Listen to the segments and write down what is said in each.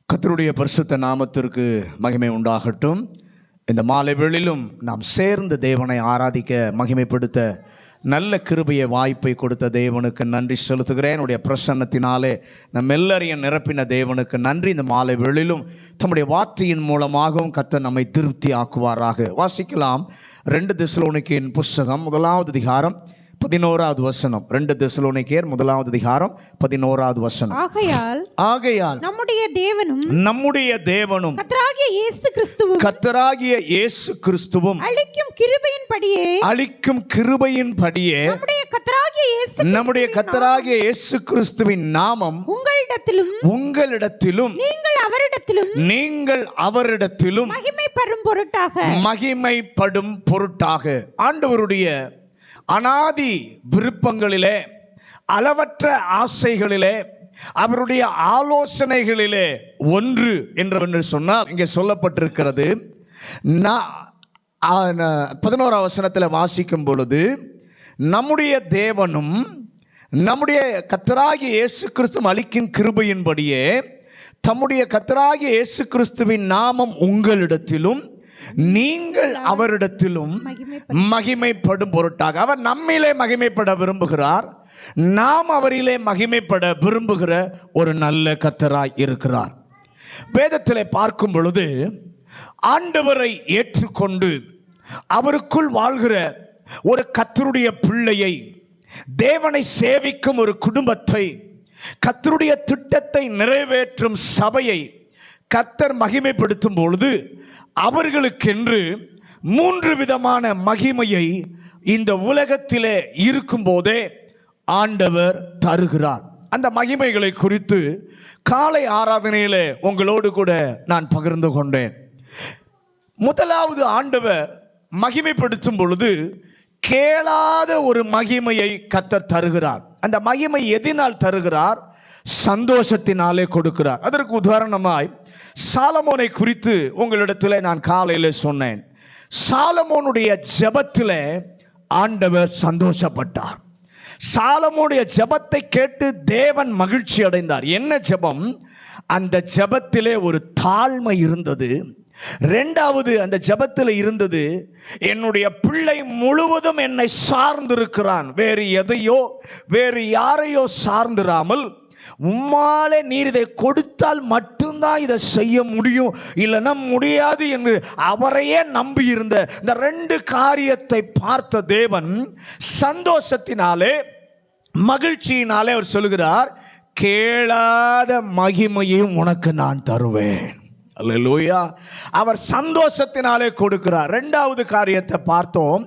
கர்த்தருடைய பரிசுத்த நாமத்திற்கு மகிமை உண்டாகட்டும். இந்த மாலை வேளையிலும் நாம் சேர்ந்து தேவனை ஆராதிக்க மகிமைப்படுத்த நல்ல கிருபையை வாய்ப்பை கொடுத்த தேவனுக்கு நன்றி செலுத்துகிறேன். என்னுடைய பிரசன்னத்தினாலே நம் எல்லாரையும் நிரப்பின தேவனுக்கு நன்றி. இந்த மாலை வேளையிலும் தம்முடைய வார்த்தையின் மூலமாகவும் கர்த்தர் நம்மை திருப்தி ஆக்குவாராக. வாசிக்கலாம் 2 தெசலோனிக்கேயர் புஸ்தகம் 1வது அதிகாரம் 11வது வசனம். 2 தெசலோனிக்கேயர் 1வது அதிகாரம் 11வது வசனம். ஆகையால் நம்முடைய தேவனும் கர்த்தராகிய இயேசு கிறிஸ்துவும் அளிக்கும் கிருபையின்படியே நம்முடைய கர்த்தராகிய இயேசு கிறிஸ்துவின் நாமம் உங்களிடத்திலும் நீங்கள் அவரிடத்திலும் மகிமைப்படும் பொருட்டாக. ஆண்டவருடைய அனாதி விருப்பங்களிலே, அளவற்ற ஆசைகளிலே, அவருடைய ஆலோசனைகளிலே ஒன்று என்று சொன்னால் இங்கே சொல்லப்பட்டிருக்கிறது. 11வது வசனத்தில் வாசிக்கும் பொழுது, நம்முடைய தேவனும் நம்முடைய கர்த்தராகிய இயேசு கிறிஸ்து அளிக்கும் கிருபையின்படியே தம்முடைய கர்த்தராகிய இயேசு கிறிஸ்துவின் நாமம் உங்களிடத்திலும் நீங்கள் அவரிடத்திலும் மகிமைப்படும் பொருட்டாக. அவர் நம்மிலே மகிமைப்பட விரும்புகிறார், நாம் அவரிலே மகிமைப்பட விரும்புகிற ஒரு நல்ல கர்த்தராய் இருக்கிறார். வேதத்திலே பார்க்கும் பொழுது ஆண்டவரை ஏற்றுக்கொண்டு அவருக்குள் வாழ்கிற ஒரு கர்த்தருடைய பிள்ளையை, தேவனை சேவிக்கும் ஒரு குடும்பத்தை, கர்த்தருடைய திட்டத்தை நிறைவேற்றும் சபையை கர்த்தர் மகிமைப்படுத்தும் பொழுது அவர்களுக்கென்று 3 விதமான மகிமையை இந்த உலகத்திலே இருக்கும் போதே ஆண்டவர் தருகிறார். அந்த மகிமைகளை குறித்து காலை ஆராதனையிலே உங்களோடு கூட நான் பகிர்ந்து கொண்டேன். முதலாவது, ஆண்டவர் மகிமைப்படுத்தும் பொழுது கேளாத ஒரு மகிமையை கர்த்தர் தருகிறார். அந்த மகிமை எதினால் தருகிறார்? சந்தோஷத்தினாலே கொடுக்கிறார். அதற்கு உதாரணமாய் சாலமோனை குறித்து உங்களிடத்தில் நான் காலையில் சொன்னேன். சாலமோனுடைய ஜெபத்தில் ஆண்டவர் சந்தோஷப்பட்டார். சாலமோனுடைய ஜெபத்தை கேட்டு தேவன் மகிழ்ச்சி அடைந்தார். என்ன ஜெபம்? அந்த ஜெபத்திலே ஒரு தாழ்மை இருந்தது. 2வது, அந்த ஜெபத்தில் இருந்தது, என்னுடைய பிள்ளை முழுவதும் என்னை சார்ந்திருக்கிறான், வேறு எதையோ வேறு யாரையோ சார்ந்திராமல் உம்மாலே நீர் இதை கொடுத்தால் மட்டும்தான் இதை செய்ய முடியும், இல்லைன்னா முடியாது என்று அவரையே நம்பி இருந்த இந்த 2 காரியத்தை பார்த்த தேவன் சந்தோஷத்தினாலே, மகிழ்ச்சியினாலே அவர் சொல்கிறார், கேளாத மகிமையும் உனக்கு நான் தருவேன். அல்லேலூயா. அவர் சந்தோஷத்தினாலே கொடுக்கிறார். 2வது காரியத்தை பார்த்தோம்.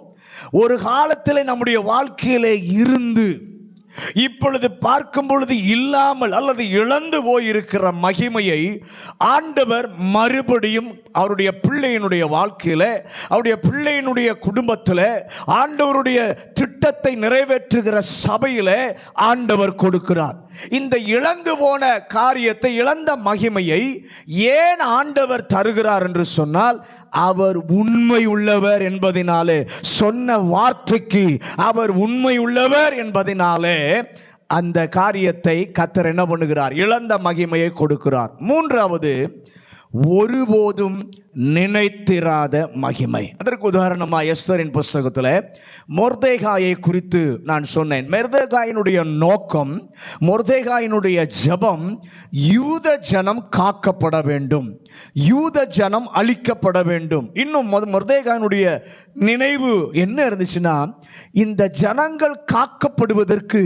ஒரு காலத்தில் நம்முடைய வாழ்க்கையிலே இருந்து இப்பொழுது பார்க்கும் பொழுது இல்லாமல் அல்லது இழந்து போயிருக்கிற மகிமையை ஆண்டவர் மறுபடியும் அவருடைய பிள்ளையினுடைய வாழ்க்கையில், அவருடைய பிள்ளையினுடைய குடும்பத்தில், ஆண்டவருடைய திட்டத்தை நிறைவேற்றுகிற சபையில் ஆண்டவர் கொடுக்கிறார். இந்த இழந்து போன காரியத்தை, இழந்த மகிமையை ஏன் ஆண்டவர் தருகிறார் என்று சொன்னால், அவர் உண்மை உள்ளவர் என்பதினாலே, சொன்ன வார்த்தைக்கு அவர் உண்மை உள்ளவர் என்பதினாலே அந்த காரியத்தை கர்த்தர் என்ன பண்ணுகிறார்? இழந்த மகிமையை கொடுக்கிறார். 3வது, ஒருபோதும் நினைத்திராத மகிமை. அதற்கு உதாரணமாக எஸ்தரின் புஸ்தகத்தில் மொர்தெகாயை குறித்து நான் சொன்னேன். மொர்தெகாயினுடைய நோக்கம், மொர்தெகாயினுடைய ஜெபம், யூத ஜனம் காக்கப்பட வேண்டும், யூத ஜனம் அழிக்கப்பட வேண்டும். இன்னும் மொர்தெகாயினுடைய நினைவு என்ன இருந்துச்சுன்னா, இந்த ஜனங்கள் காக்கப்படுவதற்கு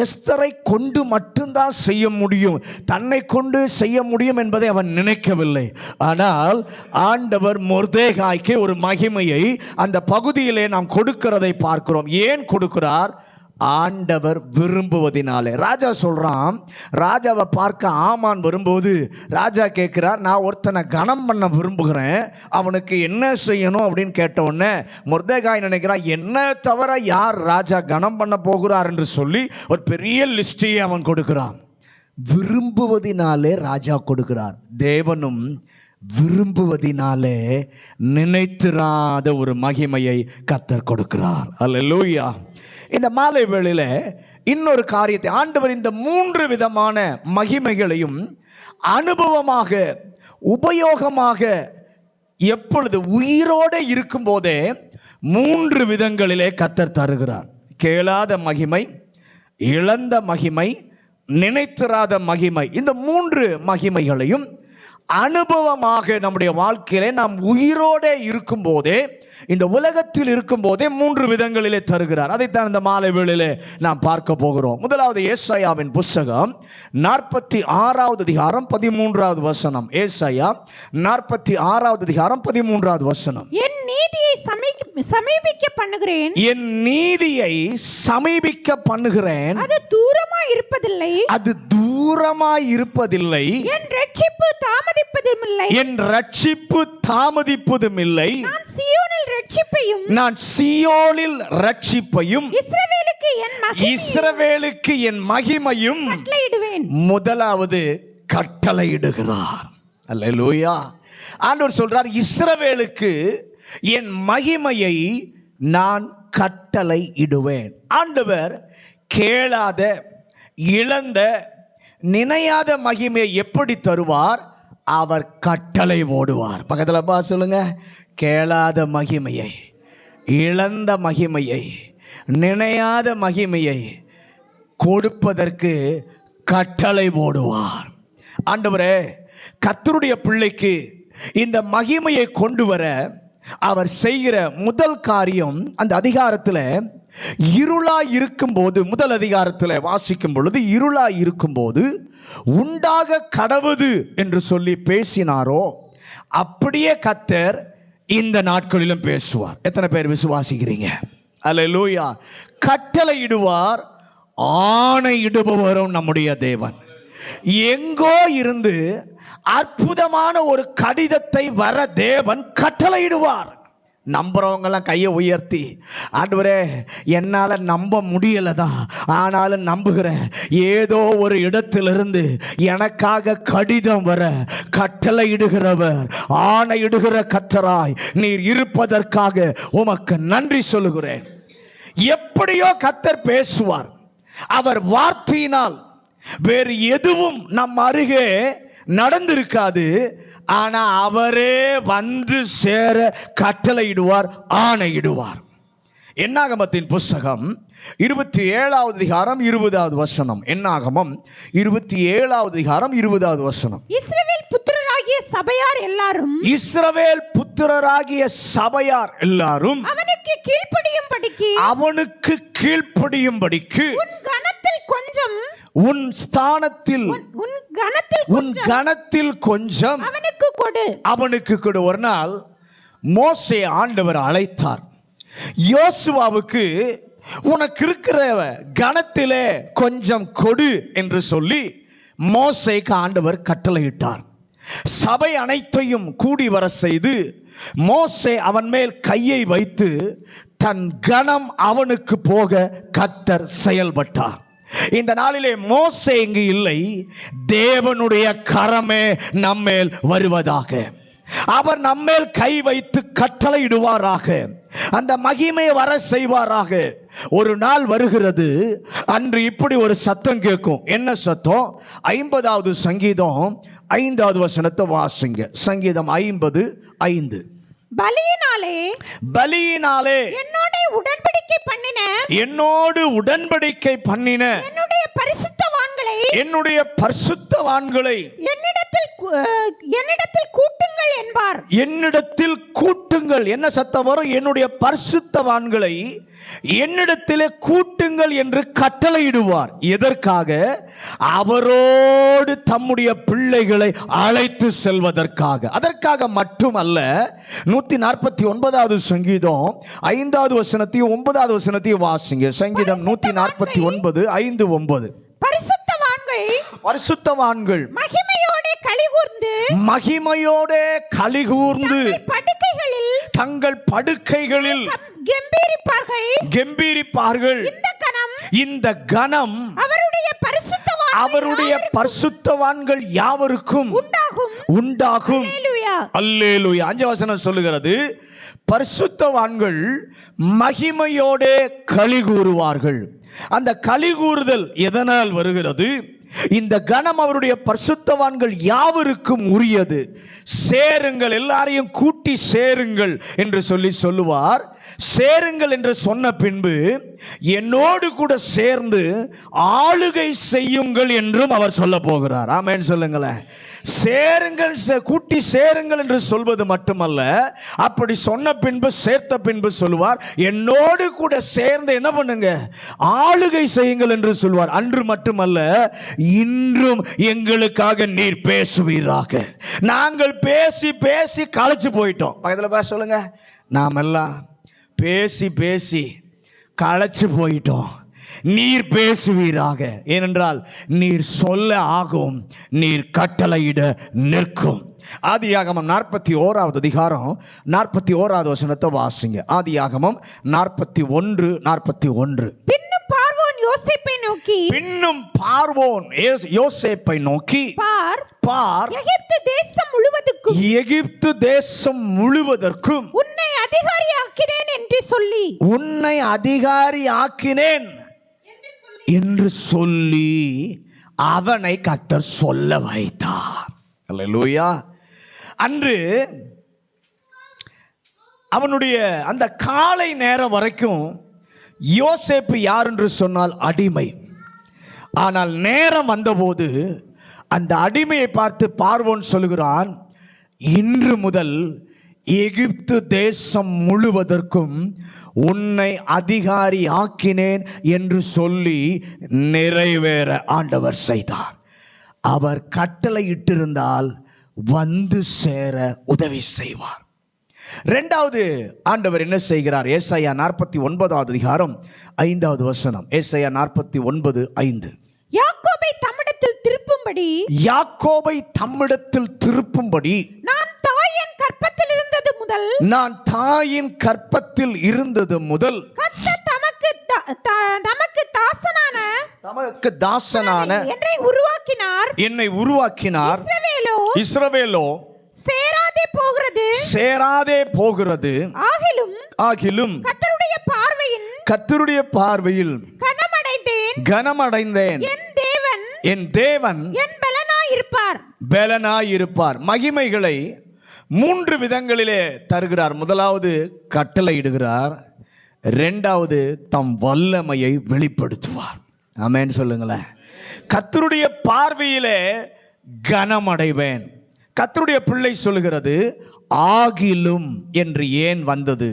எஸ்தரை கொண்டு மட்டும்தான் செய்ய முடியும், தன்னை கொண்டு செய்ய முடியும் என்பதை அவன் நினைக்கவில்லை. ஆனால் ஆண்டவர் மொர்தெகாய்க்கு ஒரு மகிமையை அந்த பகுதியிலே நாம் கொடுக்கிறதை பார்க்கிறோம். ஏன் கொடுக்கிறார்? ஆண்டவர் விரும்புவதினாலே. ராஜா சொல்றான், ராஜாவை பார்க்க ஆமான் வரும்போது ராஜா கேட்கிறார், நான் ஒருத்தனை கனம் பண்ண விரும்புகிறேன், அவனுக்கு என்ன செய்யணும் அப்படின்னு கேட்ட உடனே மொர்தெகாய் நினைக்கிறான், என்ன தவிர யார் ராஜா கனம் பண்ண போகிறார் என்று சொல்லி ஒரு பெரிய லிஸ்டையே அவன் கொடுக்கிறான். விரும்புவதினாலே ராஜா கொடுக்கிறார். தேவனும் விரும்புவதினாலே நினைத்திராத ஒரு மகிமையை கர்த்தர் கொடுக்கிறார். அல்லேலூயா. இந்த மாலை வேளையில இன்னொரு காரியத்தை ஆண்டவர் இந்த 3 விதமான மகிமைகளையும் அனுபவமாக உபயோகமாக எப்பொழுது உயிரோடு இருக்கும் போதே 3 விதங்களிலே கர்த்தர் தருகிறார். கேளாத மகிமை, இழந்த மகிமை, நினைத்திராத மகிமை. இந்த 3 மகிமைகளையும் அனுபவமாக நம்முடைய வாழ்க்கையிலே நாம் உயிரோடு இருக்கும் போதே, இந்த உலகத்தில் இருக்கும் போதே 3 விதங்களிலே தருகிறார். அதைத்தான் இந்த மாலை வேளையிலே நாம் பார்க்க போகிறோம். முதலாவது ஏசாயாவின் புஸ்தகம் 46வது அதிகாரம் 13வது வசனம். ஏசாயா 46வது அதிகாரம் 13வது வசனம். என் நீதியை சமீபிக்க பண்ணுகிறேன், என் நீதியை சமீபிக்க பண்ணுகிறேன், அது தூரமாய் இருப்பதில்லை, அது தூரமாய் இருப்பதில்லை, என் ரட்சிப்பு தாமதிப்பதும் இல்லை, என் ரட்சிப்பு தாமதிப்பதும் இல்லை, நான் சீயோனில் ரட்சிப்பையும், நான் சீயோனில் ரட்சிப்பையும், இஸ்ரவேலுக்கு என் மகிமையும் கட்டளையிடுவேன். முதலாவது கட்டளையிடுகிறார். அல்லேலூயா. ஆண்டவர் சொல்றார், இஸ்ரவேலுக்கு என் மகிமையை நான் கட்டளையிடுவேன். ஆண்டவர் கேளாத, இழந்த, நினையாத மகிமையை எப்படி தருவார்? அவர் கட்டளை போடுவார். பக்கத்தில் பா சொல்லுங்க. கேளாத மகிமையை, இழந்த மகிமையை, நினையாத மகிமையை கொடுப்பதற்கு கட்டளை போடுவார். ஆண்டவரே, கர்த்தருடைய பிள்ளைக்கு இந்த மகிமையை கொண்டு வர அவர் செய்கிற முதல் காரியம், அந்த அதிகாரத்தில் இருளாய் இருக்கும்போது, முதல் அதிகாரத்தில் வாசிக்கும் பொழுது, இருளாய் இருக்கும்போது உண்டாக கடவுது என்று சொல்லி பேசினாரோ அப்படியே கர்த்தர் இந்த நாட்களிலும் பேசுவார். எத்தனை பேர் விசுவாசிக்கிறீங்க? அல்லேலூயா. கட்டளையிடுவார், ஆணையிடுபவரும் நம்முடைய தேவன். எங்கோ இருந்து அற்புதமான ஒரு கடிதத்தை வர தேவன் கட்டளையிடுவார். நம்புறவங்கெல்லாம் கையை உயர்த்தி, ஆண்டவரே என்னால் நம்ப முடியலை தான், ஆனாலும் நம்புகிறேன், ஏதோ ஒரு இடத்திலிருந்து எனக்காக கடிதம் வர கட்டளையிடுகிறவர், ஆணையிடுகிற கர்த்தராய் நீர் இருப்பதற்காக உமக்கு நன்றி சொல்லுகிறேன். எப்படியோ கர்த்தர் பேசுவார். அவர் வார்த்தையினால் வேறு எதுவும் நம் அருகே நடந்திருக்காது. ஆனா அவரே வந்து சேர கட்டளையிடுவார், ஆணையிடுவார். என்னாகமத்தின் புஸ்தகம் 27வது அதிகாரம் 20வது வசனம். என்னாகமம் 27வது அதிகாரம் 20வது வசனம். இஸ்ரவேல் புத்திரராகிய சபையார் எல்லாரும், இஸ்ரவேல் புத்திரராகிய சபையார் எல்லாரும் அவனுக்கு கீழ்ப்படியும்படிக்கு, அவனுக்கு கீழ்ப்படியும்படிக்கு உன் கனத்தில் கொஞ்சம், உன் ஸ்தானத்தில், உன் கனத்தில் கொஞ்சம் அவனுக்கு கொடு, அவனுக்கு கொடு. ஒரு நாள் மோசே ஆண்டவர் அழைத்தார். யோசுவாவுக்கு உனக்கு இருக்கிற கனத்திலே கொஞ்சம் கொடு என்று சொல்லி மோசேக்கு ஆண்டவர் கட்டளையிட்டார். சபை அனைத்தையும் கூடி வர செய்து மோசே அவன் மேல் கையை வைத்து தன் கனம் அவனுக்கு போக கர்த்தர் செயல்பட்டார். இந்த நாளிலே மோசே இங்கு இல்லை, தேவனுடைய கரமே நம்மேல் வருவதாக, அவர் நம்மேல் கை வைத்து கட்டளையிடுவாராக, அந்த மகிமையை வர செய்வாராக. ஒரு நாள் வருகிறது, அன்று இப்படி ஒரு சத்தம் கேட்கும். என்ன சத்தம்? 50வது சங்கீதம் 5வது வசனத்தை வாசிங்க. சங்கீதம் 50:5. பலியினாலே, பலியினாலே என்னோடு உடன்படிக்கை பண்ணின, என்னோடு உடன்படிக்கை பண்ணின என்னுடைய பரிசுத்தவான்களை, என்னுடைய பரிசுத்தவான்களை என்னிடத்தில் கூட்டுங்கள் என்பார். என்னிடத்தில் கூட்டுங்கள். என்ன சத்தம் வரும்? என்னுடைய பரிசுத்தவான்களை என்னிடத்திலே கூட்டுங்கள் என்று கட்டளையிடுவார். எதற்காக? அவரோடு தம்முடைய பிள்ளைகளை அழைத்து செல்வதற்காக. அதற்காக மட்டுமல்ல. 149வது சங்கீதம் 5வது வசனத்தையும் 9வது வசனத்தையும் வாசிங்க. சங்கீதம் 149 5-9. பரிசுத்தவான்கள் மகிமையோடு கலிகூர்ந்து, மகிமையோடு கலிகூர்ந்து தங்கள் படுக்கைகளில் கெம்பீரிப்பார்கள். இந்த கனம் அவருடைய பரிசுத்தவான்கள் யாவருக்கும் உண்டாகும். அல்லேலூயா. அல்லேலூயா. 5 வசனம் சொல்லுகிறது, பரிசுத்தவான்கள் மகிமையோடே களி கூறுவார்கள். அந்த களி கூறுதல் எதனால் வருகிறது? இந்த கணம் அவருடைய பரிசுத்தவான்கள் யாவருக்கும் உரியது. சேருங்கள், எல்லாரையும் கூட்டி சேருங்கள் என்று சொல்லுவார். சேருங்கள் என்று சொன்ன பின்பு என்னோடு கூட சேர்ந்து ஆளுகை செய்யுங்கள் என்றும் அவர் சொல்ல போகிறார். ஆமென் சொல்லுங்களேன். சேருங்கள், கூட்டி சேருங்கள் என்று சொல்வது மட்டுமல்ல, அப்படி சொன்ன பின்பு சேர்த்த பின்பு சொல்லுவார், என்னோடு கூட சேர்ந்து என்ன பண்ணுங்க, ஆளுகை செய்யுங்கள் என்று சொல்வார். அன்று மட்டுமல்ல, இன்றும் எங்களுக்காக நீர் பேசுவீராக. நாங்கள் பேசி பேசி களைச்சு போயிட்டோம். பக்கத்தில் பேச சொல்லுங்க, நாம் எல்லாம் பேசி பேசி களைச்சு போயிட்டோம். நீர் பேசுவீராக. ஏனென்றால் நீர் சொல்ல ஆகும், நீர் கட்டளையிட நிற்கும். ஆதியாகமம் 41வது அதிகாரம் 41வது வசனத்தை வாசிங்க. ஆதியாகமம் 41:41. பின்னும் பார்வோன் யோசேப்பை நோக்கி பார், எகிப்து தேசம் முழுவதற்கும் உன்னை அதிகாரி ஆக்கினேன் என்று சொல்லி அவனை கர்த்தர் சொல்ல வைத்தார். அல்லேலூயா. அன்று அவனுடைய அந்த காலை நேரம் வரைக்கும் யோசேப்பு யார் என்று சொன்னால் அடிமை. ஆனால் நேரம் வந்தபோது அந்த அடிமையை பார்த்து பார்வோன் சொல்லுகிறான், இன்று முதல் எகிப்து தேசம் முழுவதற்கும் உன்னை அதிகாரி ஆக்கினேன் என்று சொல்லி நிறைவேற ஆண்டவர் செய்தார். அவர் கட்டளை இட்டிருந்தால் வந்து சேர உதவி செய்வார். இரண்டாவது ஆண்டவர் என்ன செய்கிறார்? ஏசாயா 49வது அதிகாரம் 5வது வசனம். ஏசாயா 49:5. யாக்கோபை தம்மிடத்தில் திருப்பும்படி நான் தாயின் கற்பத்தில் இருந்தது முதல் கர்த்தர் தமக்கு தாசனான என்னை உருவாக்கினார். இஸ்ரவேலோ சேராதே போகிறது. ஆகிலும் கர்த்தருடைய பார்வையில் கனமடைந்தேன். என் தேவன் பெலனாயிருப்பார். மகிமைகளை 3 விதங்களிலே தருகிறார். முதலாவது கட்டளையிடுகிறார், இரண்டாவது தம் வல்லமையை வெளிப்படுத்துவார். ஆமென் சொல்லுங்களேன். கர்த்தருடைய பார்வையிலே கனமடைவேன். கர்த்தருடைய பிள்ளை சொல்லுகிறது, ஆகிலும் என்று ஏன் வந்தது?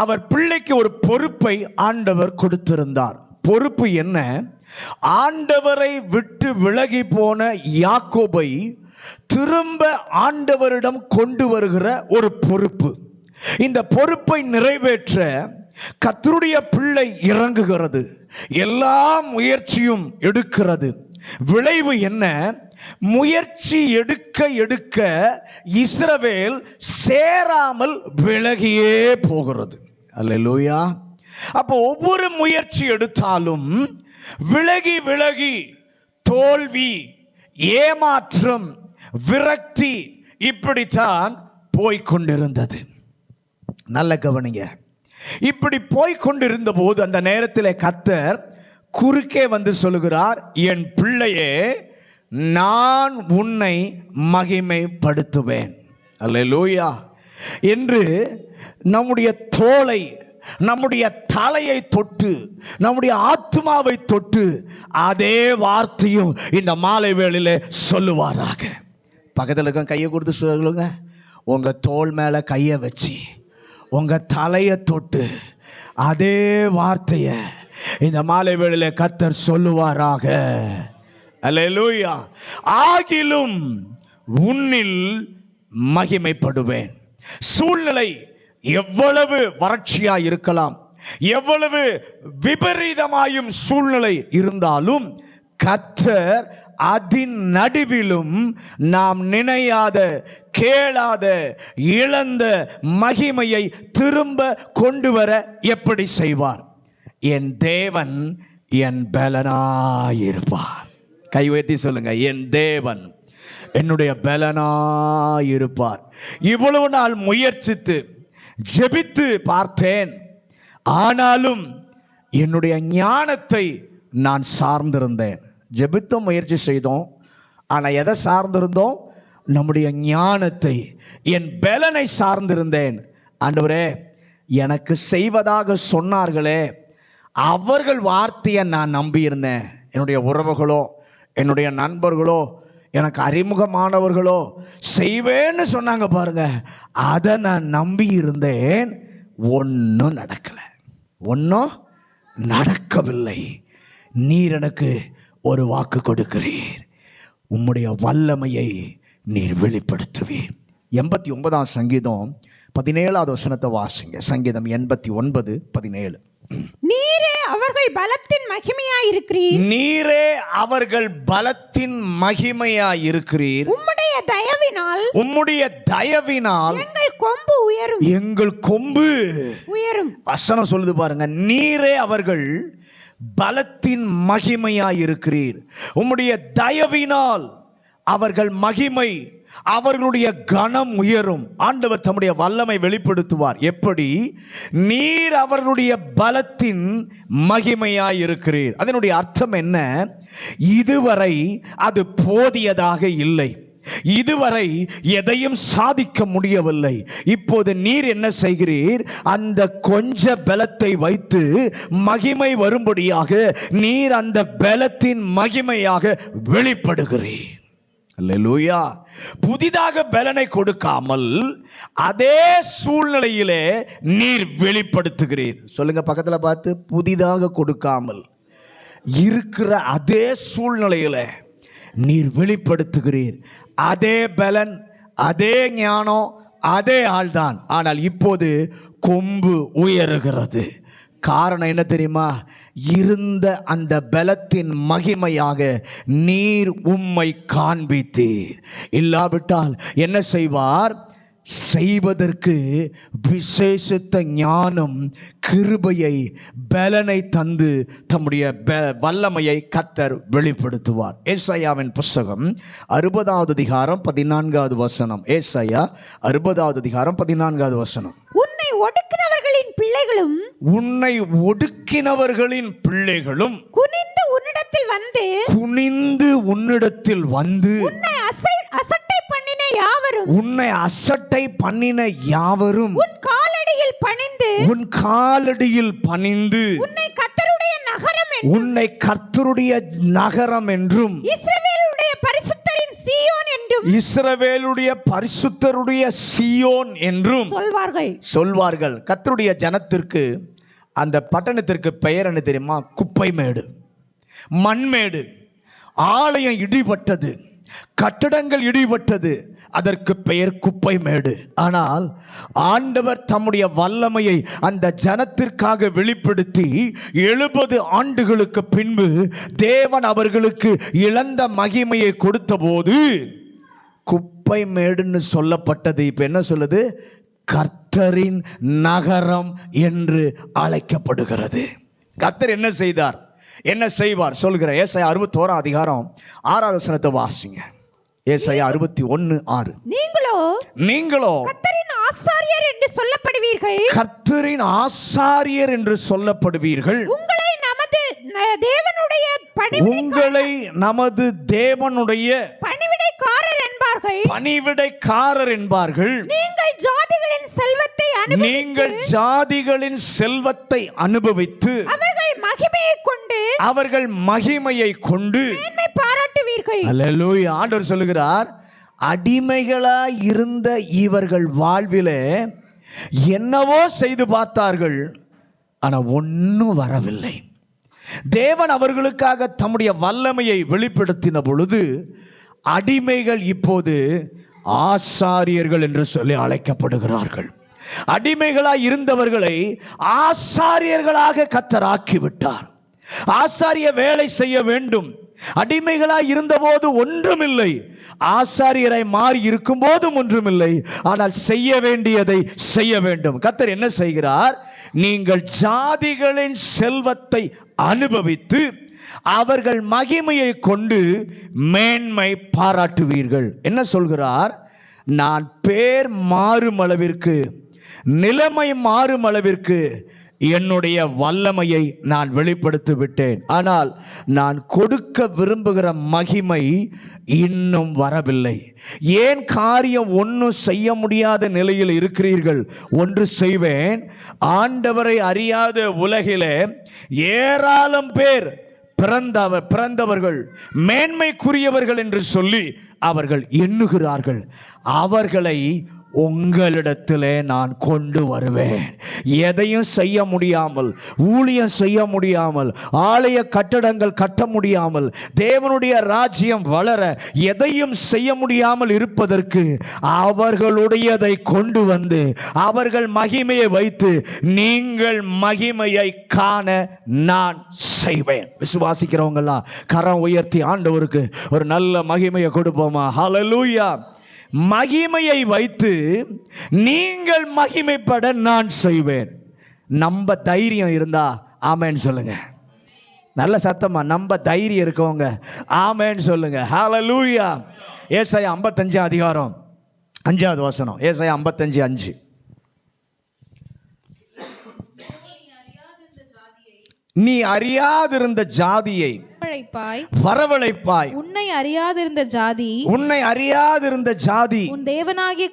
அவர் பிள்ளைக்கு ஒரு பொறுப்பை ஆண்டவர் கொடுத்திருந்தார். பொறுப்பு என்ன? ஆண்டவரை விட்டு விலகி போன யாக்கோபை திரும்ப ஆண்டவரிடம் கொண்டு வருகிற ஒரு பொறுப்பு. இந்த பொறுப்பை நிறைவேற்ற கர்த்தருடைய பிள்ளை இறங்குகிறது. எல்லா முயற்சியும் எடுக்கிறது. விளைவு என்ன? முயற்சி எடுக்க இஸ்ரவேல் சேராமல் விலகியே போகிறது. அல்லேலூயா. அப்போ ஒவ்வொரு முயற்சி எடுத்தாலும் விலகி தோல்வி, ஏமாற்றம், விரக்தி இப்படித்தான் போய்கொண்டிருந்தது. நல்ல கவனிங்க. இப்படி போய்கொண்டிருந்த போது அந்த நேரத்தில் கர்த்தர் குறுக்கே வந்து சொல்லுகிறார், என் பிள்ளையே, நான் உன்னை மகிமைப்படுத்துவேன். அல்லேலூயா. என்று நம்முடைய தோளை, நம்முடைய தலையை தொட்டு, நம்முடைய ஆத்மாவை தொட்டு அதே வார்த்தையும் இந்த மாலை வேளையிலே சொல்லுவாராக. பக்கத்தில் இருக்க கையை கொடுத்து சொல்லுங்க, உங்கள் தோள் மேலே கையை வச்சு உங்கள் தலையை தொட்டு அதே வார்த்தையை இந்த மாலை வேளையிலே கர்த்தர் சொல்லுவாராக. அல்லேலூயா. ஆகிலும் உன்னில் மகிமைப்படுவேன். சூழ்நிலை எவ்வளவு வறட்சியாய் இருக்கலாம், எவ்வளவு விபரீதமாயும் சூழ்நிலை இருந்தாலும் கர்த்தர் அதன் நடுவிலும் நாம் நினையாத, கேளாத, இழந்த மகிமையை திரும்ப கொண்டு வர எப்படி செய்வார்? என் தேவன் என் பலனாயிருப்பார். கை உயர்த்தி சொல்லுங்க, என் தேவன் என்னுடைய பலனாயிருப்பார். இவ்வளவு நாள் முயற்சித்து ஜெபித்து பார்த்தேன், ஆனாலும் என்னுடைய ஞானத்தை நான் சார்ந்திருந்தேன். ஜெபித்தோம், முயற்சி செய்தோம், ஆனால் எதை சார்ந்திருந்தோம்? நம்முடைய ஞானத்தை, என் பலனை சார்ந்திருந்தேன். ஆண்டவரே, எனக்கு செய்வதாக சொன்னார்களே, அவர்கள் வார்த்தையை நான் நம்பியிருந்தேன். என்னுடைய உறவுகளோ, என்னுடைய நண்பர்களோ, எனக்கு அறிமுகமானவர்களோ செய்வேன்னு சொன்னாங்க பாருங்க, அதை நான் நம்பி இருந்தேன். ஒன்றும் நடக்கலை, ஒன்றும் நடக்கவில்லை. நீர் எனக்கு ஒரு வாக்கு கொடுக்கிறீர், உம்முடைய வல்லமையை நீர் வெளிப்படுத்துவீர். 89ஆம் சங்கீதம் 17வது வசனத்தை வாசிங்க. சங்கீதம் 89:17. நீரே அவர்கள் பலத்தின் மகிமையாயிருக்கிறீர். நீரே அவர்கள் பலத்தின் மகிமையாயிருக்கிறீர். உம்முடைய தயவினால், உம்முடைய தயவினால் எங்கள் கொம்பு உயரும். எங்கள் கொம்பு உயரும். வசனம் சொல்லுது பாருங்க, நீரே அவர்கள் பலத்தின் மகிமையாயிருக்கிறீர். உம்முடைய தயவினால் அவர்கள் மகிமை, அவர்களுடைய கனம் உயரும். ஆண்டவர் தம்முடைய வல்லமை வெளிப்படுத்துவார். எப்படி? நீர் அவர்களுடைய பலத்தின் மகிமையாயிருக்கிறீர். அதனுடைய அர்த்தம் என்ன? இதுவரை அது போதியதாக இல்லை, இதுவரை எதையும் சாதிக்க முடியவில்லை. இப்போது நீர் என்ன செய்கிறீர்? அந்த கொஞ்ச பலத்தை வைத்து மகிமை வரும்படியாக நீர் அந்த பலத்தின் மகிமையாக வெளிப்படுகிறீர். அல்லேலூயா. புதிதாக பலனை கொடுக்காமல் அதே சூழ்நிலையிலே நீர் வெளிப்படுத்துகிறீர். சொல்லுங்க பக்கத்துல பார்த்து, புதிதாக கொடுக்காமல் இருக்கிற அதே சூழ்நிலையில நீர் வெளிப்படுத்துகிறீர். அதே பலன், அதே ஞானம், அதே ஆள்தான். ஆனால் இப்போது கொம்பு உயருகிறது. காரணம் என்ன தெரியுமா? இருந்த அந்த பலத்தின் மகிமையாக நீர் உம்மை காண்பித்தீர். இல்லாவிட்டால் என்ன செய்வார்? செய்வதற்கு விசேஷித்த ஞானம், கிருபையை, பலனை தந்து தம்முடைய வல்லமையை கர்த்தர் வெளிப்படுத்துவார். ஏசாயாவின் புஸ்தகம் 60வது அதிகாரம் 14வது வசனம். ஏசாயா 60வது அதிகாரம் 14வது வசனம். உன்னை ஒடுக்கினவர்களின் பிள்ளைகளும், உன்னை ஒடுக்கினவர்களின் பிள்ளைகளும் குனிந்து உன்னிடத்தில் வந்து, குனிந்து உன்னிடத்தில் வந்து, உன்னை அசட்டை பண்ணின யாவரும், உன்னை அசட்டை பண்ணின யாவரும் உன் காலடியில் பணிந்து, உன் காலடியில் பணிந்து, உன்னை கர்த்தருடைய நகரம் என்றும், உன்னை கர்த்தருடைய நகரம் என்றும், இஸ்ரவேலுடைய பரிசுத்தரின் சீயோன் என்றும், இஸ்ரவேலுடைய பரிசுத்தருடைய சீயோன் என்றும் சொல்வார்கள். கர்த்தருடைய ஜனத்திற்கு, அந்த பட்டணத்திற்கு பெயர் என்ன தெரியுமா? குப்பை மேடு, மண்மேடு. ஆலயம் இடிபட்டது, கட்டடங்கள் இடிபட்டது, அதற்கு பெயர் குப்பை மேடு. ஆனால் ஆண்டவர் தம்முடைய வல்லமையை அந்த ஜனத்திற்காக வெளிப்படுத்தி 70 ஆண்டுகளுக்கு பின்பு தேவன் அவர்களுக்கு இழந்த மகிமையை கொடுத்த போது குப்பை மேடுன்னு சொல்லப்பட்டது. இப்ப என்ன சொல்லுது? கர்த்தரின் நகரம் என்று அழைக்கப்படுகிறது. கர்த்தர் என்ன செய்தார், என்ன செய்வார் சொல்கிற ஏசாயா 61 அதிகாரம் 6வது வசனத்தை வாசிங்க. ஏசாயா 61:6. நீங்களோ கர்த்தரின் ஆசாரியர் என்று சொல்லப்படுவீர்கள், கர்த்தரின் ஆசாரியர் என்று சொல்லப்படுவீர்கள். உங்களை நமது தேவனுடைய பணிவிடைக்காரர் என்பார்கள். நீங்கள் ஜாதிகளின் செல்வத்தை அனுபவித்து அவர்கள் மகிமையை கொண்டு பாராட்டுவீர்கள். அல்லேலூயா. ஆண்டவர் சொல்லுகிறார், அடிமைகளாய் இருந்த இவர்கள் வாழ்விலே என்னவோ செய்து பார்த்தார்கள், ஆனால் ஒன்றும் வரவில்லை. தேவன் அவர்களுக்காக தம்முடைய வல்லமையை வெளிப்படுத்தின பொழுது அடிமைகள் இப்போது ஆசாரியர்கள் என்று சொல்லி அழைக்கப்படுகிறார்கள். அடிமைகளாய் இருந்தவர்களை ஆசாரியர்களாக கர்த்தர் ஆக்கிவிட்டார். ஆசாரிய வேலை செய்ய வேண்டும். அடிமைகளாய் இருந்தபோது ஒன்றுமில்லை, ஆசாரியரை மாறி இருக்கும் போதும் ஒன்றுமில்லை. ஆனால் செய்ய வேண்டியதை செய்ய வேண்டும். கர்த்தர் என்ன செய்கிறார்? நீங்கள் ஜாதிகளின் செல்வத்தை அனுபவித்து அவர்கள் மகிமையை கொண்டு மேன்மை பாராட்டுவீர்கள். என்ன சொல்கிறார்? நான் பேர் மாறும் அளவிற்கு, நிலைமை மாறும் அளவிற்கு என்னுடைய வல்லமையை நான் வெளிப்படுத்தி விட்டேன். ஆனால் நான் கொடுக்க விரும்புகிற மகிமை இன்னும் வரவில்லை. ஏன் காரியம் ஒன்றும் செய்ய முடியாத நிலையில் இருக்கிறீர்கள்? ஒன்று செய்வேன். ஆண்டவரை அறியாத உலகிலே ஏராளம் பேர் பிறந்தவர்கள் மேன்மைக்குரியவர்கள் என்று சொல்லி அவர்கள் எண்ணுகிறார்கள். அவர்களை உங்களிடத்திலே நான் கொண்டு வருவேன். எதையும் செய்ய முடியாமல், ஊழியம் செய்ய முடியாமல், ஆலய கட்டடங்கள் கட்ட முடியாமல், தேவனுடைய ராஜ்யம் வளர எதையும் செய்ய முடியாமல் இருப்பதற்கு அவர்களுடையதை கொண்டு வந்து அவர்கள் மகிமையை வைத்து நீங்கள் மகிமையை காண நான் செய்வேன். விசுவாசிக்கிறவங்கெல்லாம் கரம் உயர்த்தி ஆண்டவருக்கு ஒரு நல்ல மகிமையை கொடுப்போமா? ஹல்லேலூயா. மகிமையை வைத்து நீங்கள் மகிமைப்பட நான் செய்வேன். நம்ப தைரியம் இருந்தா ஆமென் சொல்லுங்க. நல்ல சத்தமா நம்ப தைரியம் இருக்கவங்க ஆமென் சொல்லுங்க. ஹல்லேலூயா. ஏசாயா 55 அதிகாரம் 5வது வசனம். ஏசாயா 55:5. நீ அறியாதிருந்த ஜாதியை வரவழைப்பாய். உன்னை அறியாதிருந்த ஜாதி உன் தேவனாகிய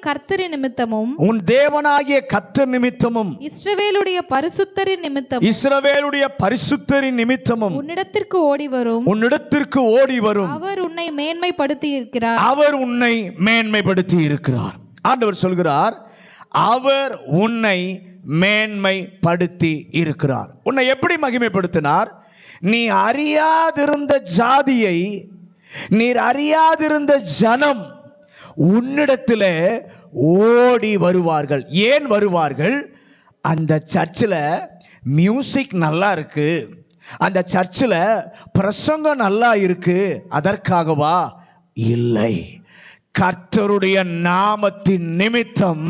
கர்த்தர் நிமித்தமும் இஸ்ரவேலுடைய பரிசுத்தரின் நிமித்தமும் உன்னிடத்திற்கு ஓடி வரும். அவர் உன்னை மேன்மைப்படுத்தி இருக்கிறார். ஆண்டவர் சொல்கிறார், அவர் உன்னை மேன்மைப்படுத்தி இருக்கிறார். உன்னை எப்படி மகிமைப்படுத்தினார்? நீ அறியாதிருந்த ஜாதியை, நீர் அறியாதிருந்த ஜனம் உன்னிடத்தில் ஓடி வருவார்கள். ஏன் வருவார்கள்? அந்த சர்ச்சில் மியூசிக் நல்லா இருக்கு, அந்த சர்ச்சில் பிரசங்கம் நல்லா இருக்கு, அதற்காகவா? இல்லை. கர்த்தருடைய நாமத்தின் நிமித்தம்,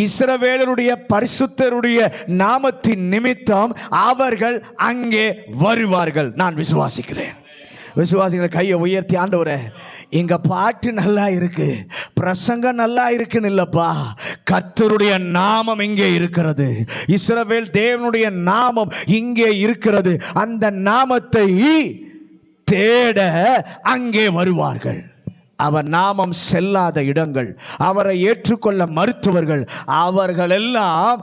இஸ்ரவேலருடைய பரிசுத்தருடைய நாமத்தின் நிமித்தம் அவர்கள் அங்கே வருவார்கள். நான் விசுவாசிக்கிறேன். விசுவாசிக்கிற கையை உயர்த்தி, ஆண்டவரே எங்க பாட்டு நல்லா இருக்கு, பிரசங்கம் நல்லா இருக்குன்னு இல்லப்பா, கர்த்தருடைய நாமம் இங்கே இருக்கிறது, இஸ்ரவேல் தேவனுடைய நாமம் இங்கே இருக்கிறது. அந்த நாமத்தை தேட அங்கே வருவார்கள். அவர் நாமம் செல்லாத இடங்கள், அவரை ஏற்றுக்கொள்ள மறுத்தவர்கள், அவர்களெல்லாம்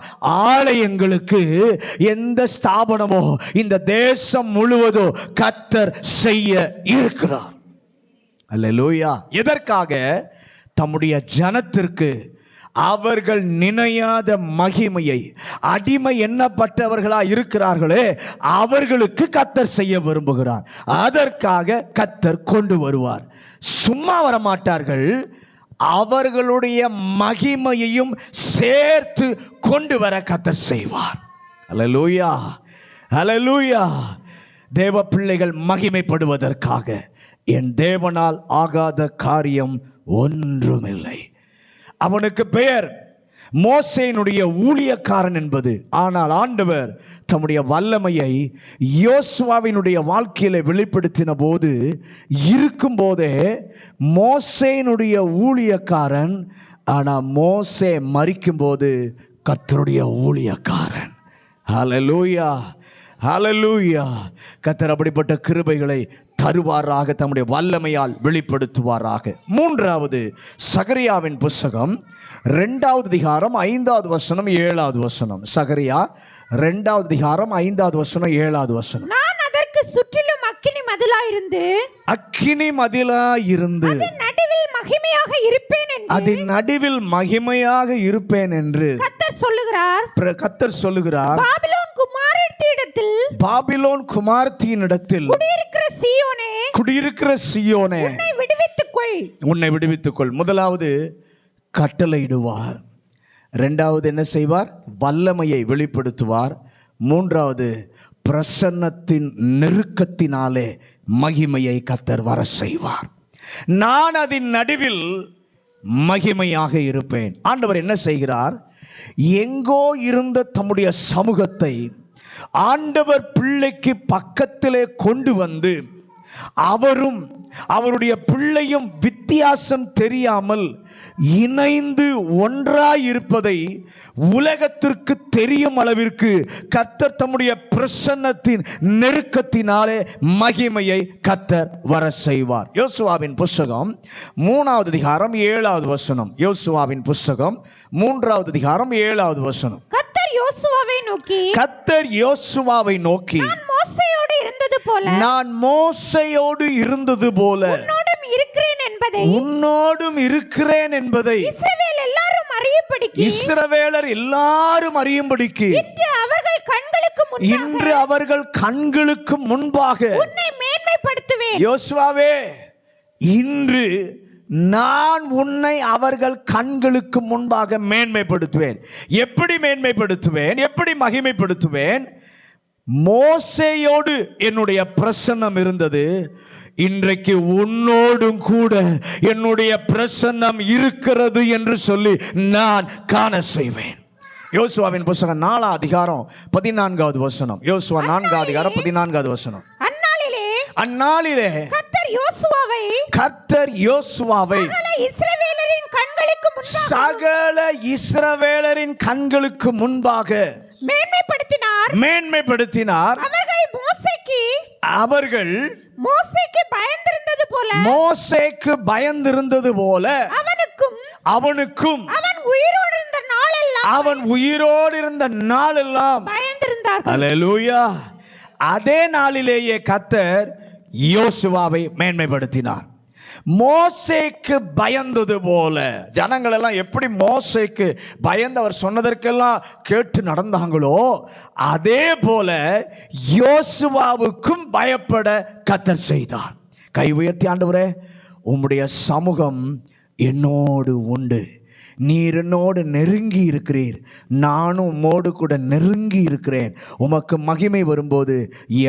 ஆலயங்களுக்கு எந்த ஸ்தாபனமோ இந்த தேசம் முழுவதோ கர்த்தர் செய்ய இருக்கிறார். அல்லேலூயா. எதற்காக? தம்முடைய ஜனத்திற்கு அவர்கள் நினையாத மகிமையை, அடிமை எண்ணப்பட்டவர்களாக இருக்கிறார்களே அவர்களுக்கு கர்த்தர் செய்ய விரும்புகிறார். அதற்காக கர்த்தர் கொண்டு வருவார். சும்மா வரமாட்டார்கள், அவர்களுடைய மகிமையையும் சேர்த்து கொண்டு வர கர்த்தர் செய்வார். அல்லேலூயா, அல்லேலூயா. தேவ பிள்ளைகள் மகிமைப்படுவதற்காக என் தேவனால் ஆகாத காரியம் ஒன்றுமில்லை. அவனுக்கு பெயர் மோசேயினுடைய ஊழியக்காரன் என்பது. ஆனால் ஆண்டவர் தம்முடைய வல்லமையை யோசுவாவினுடைய வாழ்க்கையில வெளிப்படுத்தின போது இருக்கும்போதே மோசேயினுடைய ஊழியக்காரன், ஆனால் மோசே மரிக்கும் போது கர்த்தருடைய ஊழியக்காரன். ஹல்லேலூயா, ஹல்லேலூயா. கர்த்தர் அப்படிப்பட்ட கிருபைகளை தருவாராக, தம்முடைய வல்லமையால் வெளிப்படுத்துவாராக. மூன்றாவது, சகரியாவின் புஸ்தகம் 2வது அதிகாரம் 5வது வசனம் 7வது வசனம். சகரியா 2வது அதிகாரம் 5வது வசனம் 7வது வசனம். நான் அதற்கு சுற்றிலும் அக்கினி மதிலாயிருந்து அதன் நடுவில் மகிமையாக இருப்பேன் என்று கர்த்தர் சொல்லுகிறார். பாபிலோன் குமாரத்தியினிடத்தில் குடியிருக்கிற சீயோனே உன்னை விடுவித்துக்கொள். முதலாவது கட்டளையிடுவார், இரண்டாவது என்ன செய்வார்? வல்லமையை வெளிப்படுத்துவார். மூன்றாவது பிரசன்னத்தின் நெருக்கத்தினாலே மகிமையை கர்த்தர் வர செய்வார். நான் அதன் நடுவில் மகிமையாக இருப்பேன். ஆண்டவர் என்ன செய்கிறார்? எங்கோ இருந்த தம்முடைய சமூகத்தை ஆண்டவர் பிள்ளைக்கு பக்கத்திலே கொண்டு வந்து அவரும் அவருடைய பிள்ளையும் வித்தியாசம் தெரியாமல் இணைந்து ஒன்றாயிருப்பதை உலகத்திற்கு தெரியும் அளவிற்கு கர்த்தர் தம்முடைய பிரசன்னத்தின் நெருக்கத்தினாலே மகிமையை கர்த்தர் வர செய்வார். யோசுவாவின் புஸ்தகம் 3வது அதிகாரம் 7வது வசனம். யோசுவாவின் புஸ்தகம் 3வது அதிகாரம் 7வது வசனம். கர்த்தர் யோசுவாவை நோக்கி நான் மோசேயோடு இருந்தது போல உன்னோடும் இருக்கிறேன் என்பதை இஸ்ரவேலர் எல்லாரும் அறியும்படிக்கு இன்று அவர்கள் கண்களுக்கு முன்பாக யோசுவாவே, இன்று நான் உன்னை அவர்கள் கண்களுக்கு முன்பாக மேன்மைப்படுத்துவேன். எப்படி மேன்மைப்படுத்துவேன்? எப்படி மகிமைப்படுத்துவேன்? மோசேயோடு என்னுடைய பிரசன்னம் இருந்தது, இன்றைக்கு உன்னோடும் கூட என்னுடைய பிரசன்னம் இருக்கிறது என்று சொல்லி நான் காண செய்வேன். யோசுவாவின் புத்தகம் 4வது அதிகாரம் 14வது வசனம். யோசுவா 4வது அதிகாரம் 14வது வசனம். அந்நாளிலே கர்த்தர் யோசுவாவை சகல இஸ்ரவேலரின் கண்களுக்கு முன்பாக மேன்மைப்படுத்தினார். அவர்கள் மோசேக்கு பயந்திருந்தது போல அவனுக்கும் அவன் உயிரோடு இருந்த நாளெல்லாம் அல்லேலூயா. அதே நாளிலேயே கர்த்தர் யோசுவாவை மேன்மைப்படுத்தினார். மோசேக்கு பயந்தது போல ஜனங்கள் எல்லாம் எப்படி மோசேக்கு பயந்து அவர் சொன்னதற்கெல்லாம் கேட்டு நடந்தாங்களோ, அதே போல யோசுவாவுக்கும் பயப்பட கர்த்தர் செய்தார். கை உயர்த்தி, ஆண்டவரே, உம்முடைய சமூகம் என்னோடு உண்டு, நீர் என்னோடு நெருங்கி இருக்கிறீர், நானும் உம்மோடு கூட நெருங்கி இருக்கிறேன். உமக்கு மகிமை வரும்போது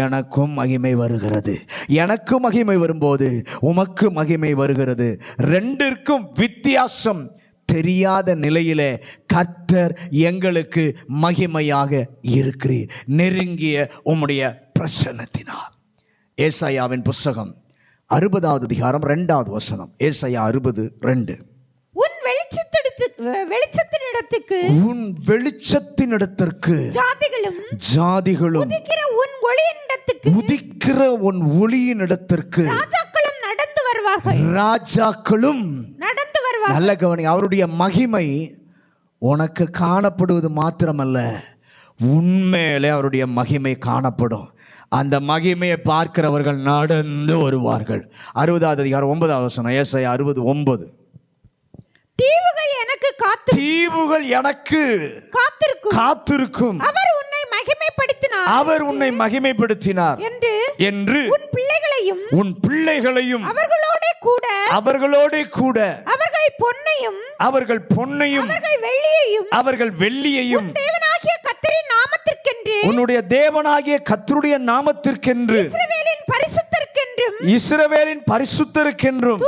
எனக்கும் மகிமை வருகிறது, எனக்கு மகிமை வரும்போது உமக்கு மகிமை வருகிறது. ரெண்டிற்கும் வித்தியாசம் தெரியாத நிலையிலே கர்த்தர் எங்களுக்கு மகிமையாக இருக்கிறீர், நெருங்கிய உம்முடைய பிரசன்னத்தினால். ஏசாயாவின் புஸ்தகம் 60வது அதிகாரம் 2வது வசனம். ஏசாயா 60:2. உன் வெளிச்சத்தினிடத்திற்கு ஜாதிகளும் உதிக்கிற உன் ஒளியினிடத்திற்கு ராஜாக்களும் நடந்து வருவார்கள். நல்ல கவனி, அவருடைய மகிமை உனக்கு காணப்படுவது மாத்திரமல்ல, உண்மையிலே அவருடைய மகிமை காணப்படும். அந்த மகிமையை பார்க்கிறவர்கள் நடந்து வருவார்கள். 60வது அதிகாரம் 9வது வசனம். ஏசாயா 60:9. தீவுகள் எனக்கு காத்திருக்கும், அவர் உன்னை மகிமைப்படுத்தினார் என்று உன் பிள்ளைகளையும் அவர்களோட கூட அவர்கள் பொன்னையும் அவர்கள் வெள்ளியையும் உன்னுடைய தேவனாகிய கர்த்தருடைய நாமத்திற்கென்று இஸ்ரவேலின் பரிசுத்தருக்கென்றும்